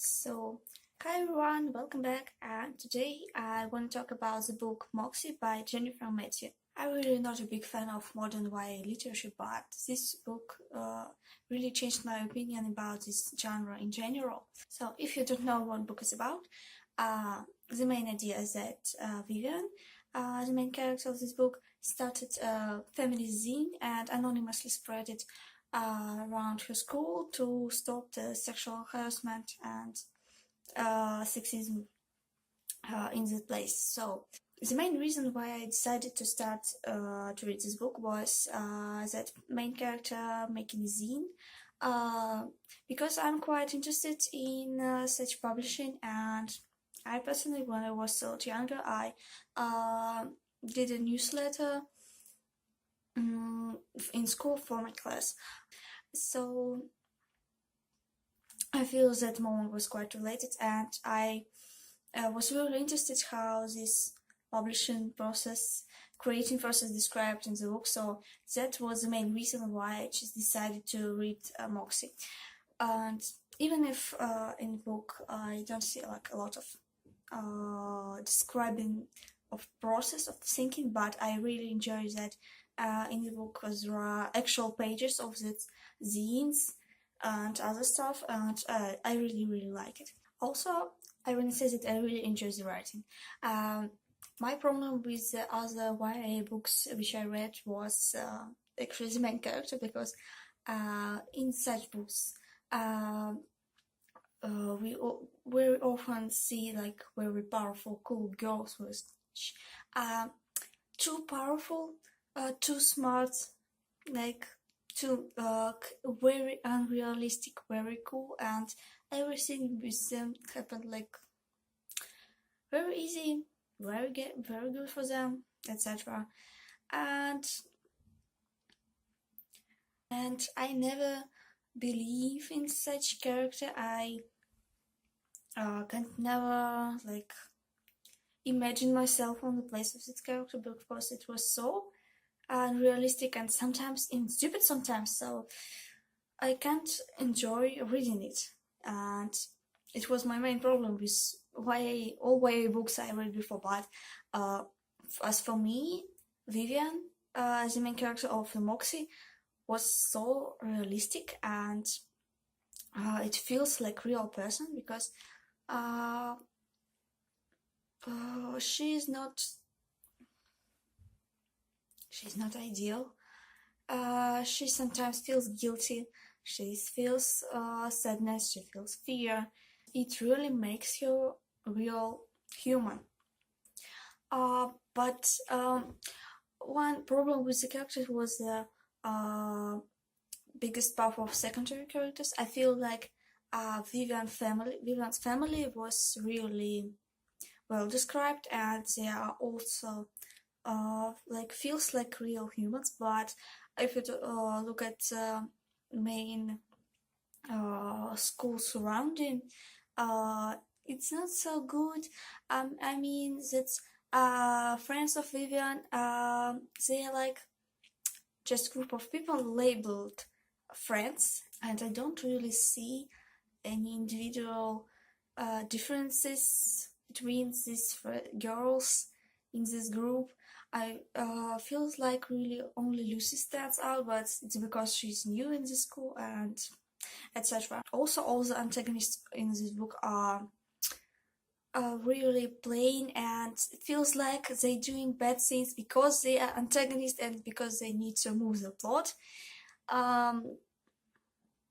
So, hi everyone, welcome back. And today I want to talk about the book Moxie by Jennifer Mathieu. I'm really not a big fan of modern YA literature, but this book really changed my opinion about this genre in general. So, if you don't know what book is about, the main idea is that Vivian, the main character of this book, started a family zine and anonymously spread it around her school to stop the sexual harassment and sexism in the place. So the main reason why I decided to start to read this book was that main character making zine, because I'm quite interested in such publishing, and I personally, when I was so much younger, I did a newsletter in school for my class. So I feel that moment was quite related, and I was really interested how this publishing process, creating process described in the book. So that was the main reason why I just decided to read Moxie. And even if in the book I don't see like a lot of describing of process of thinking, but I really enjoy that in the book because there are actual pages of the zines and other stuff, and I really like it. Also, I want to say that I really enjoy the writing. My problem with the other YA books which I read was actually the main character, because in such books we very often see like very powerful, cool girls who are too powerful, too smart, like too very unrealistic, very cool, and everything with them happened like very easy, very good for them, etc. And I never believe in such character. I can never like imagine myself on the place of this character, because it was so unrealistic and sometimes even stupid sometimes, so I can't enjoy reading it. And it was my main problem with all YA books I read before. But as for me, Vivian, the main character of the Moxie, was so realistic, and it feels like real person, because she's not ideal. She sometimes feels guilty, she feels sadness, she feels fear. It really makes her real human. But one problem with the characters was the biggest part of secondary characters. I feel like Vivian's family was really well described, and they are also like feels like real humans. But if you look at main school surrounding, it's not so good. I mean that friends of Vivian, they are like just group of people labeled friends, and I don't really see any individual differences between these girls in this group. I feels like really only Lucy stands out, but it's because she's new in the school and etc. Also, all the antagonists in this book are really plain, and it feels like they're doing bad things because they are antagonists and because they need to move the plot.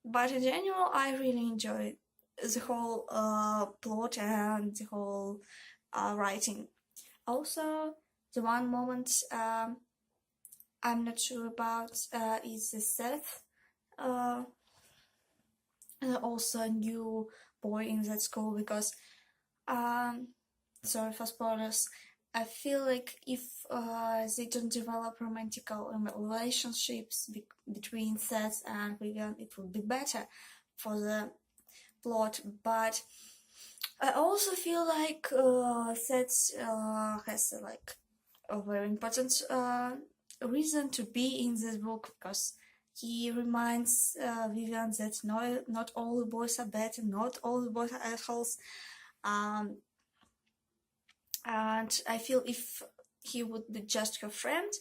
But in general, I really enjoy the whole plot and the whole writing. Also, the one moment I'm not sure about is the Seth, also a new boy in that school, because sorry for spoilers, I feel like if they don't develop romantic relationships between Seth and Vivian, it would be better for the plot. But I also feel like Seth has like a very important reason to be in this book, because He reminds Vivian that not all the boys are bad and not all the boys are assholes. And I feel if he would be just her friend,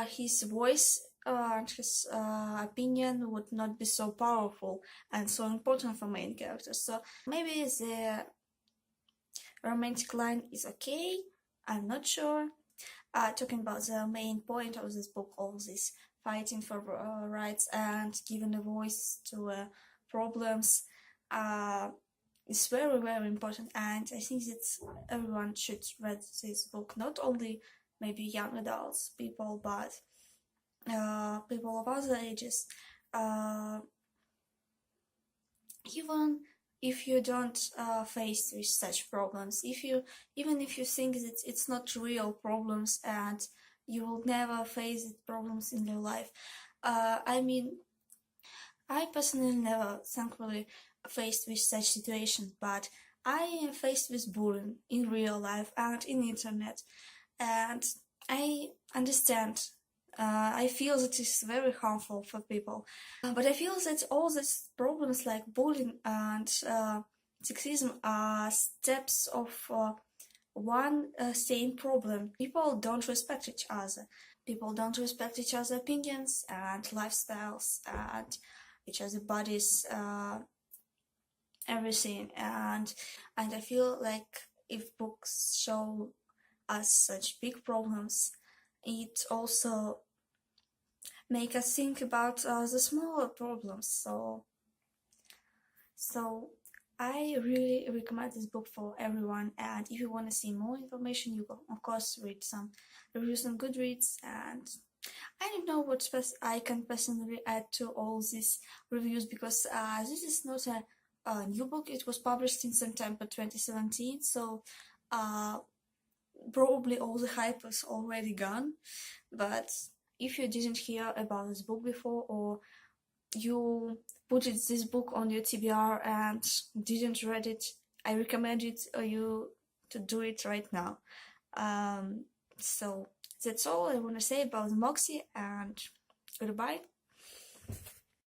his voice and his opinion would not be so powerful and so important for main characters. So maybe the romantic line is okay, I'm not sure. Talking about the main point of this book, all this fighting for rights and giving a voice to problems is very, very important, and I think that everyone should read this book, not only maybe young adults, people, but people of other ages. Even if you don't face with such problems, even if you think that it's not real problems and you will never face problems in your life. I mean, I personally never, thankfully, faced with such situation, but I am faced with bullying in real life and in internet, and I understand. I feel that it's very harmful for people, but I feel that all these problems like bullying and sexism are steps of one same problem. People don't respect each other. People don't respect each other's opinions and lifestyles and each other's bodies, everything. And I feel like if books show us such big problems, it also make us think about the smaller problems. So I really recommend this book for everyone, and if you want to see more information, you can of course read some reviews on Goodreads, and I don't know what I can personally add to all these reviews, because this is not a new book. It was published in September 2017, so probably all the hype is already gone. But if you didn't hear about this book before, or you put this book on your TBR and didn't read it, I recommend you to do it right now. So that's all I want to say about Moxie, and goodbye.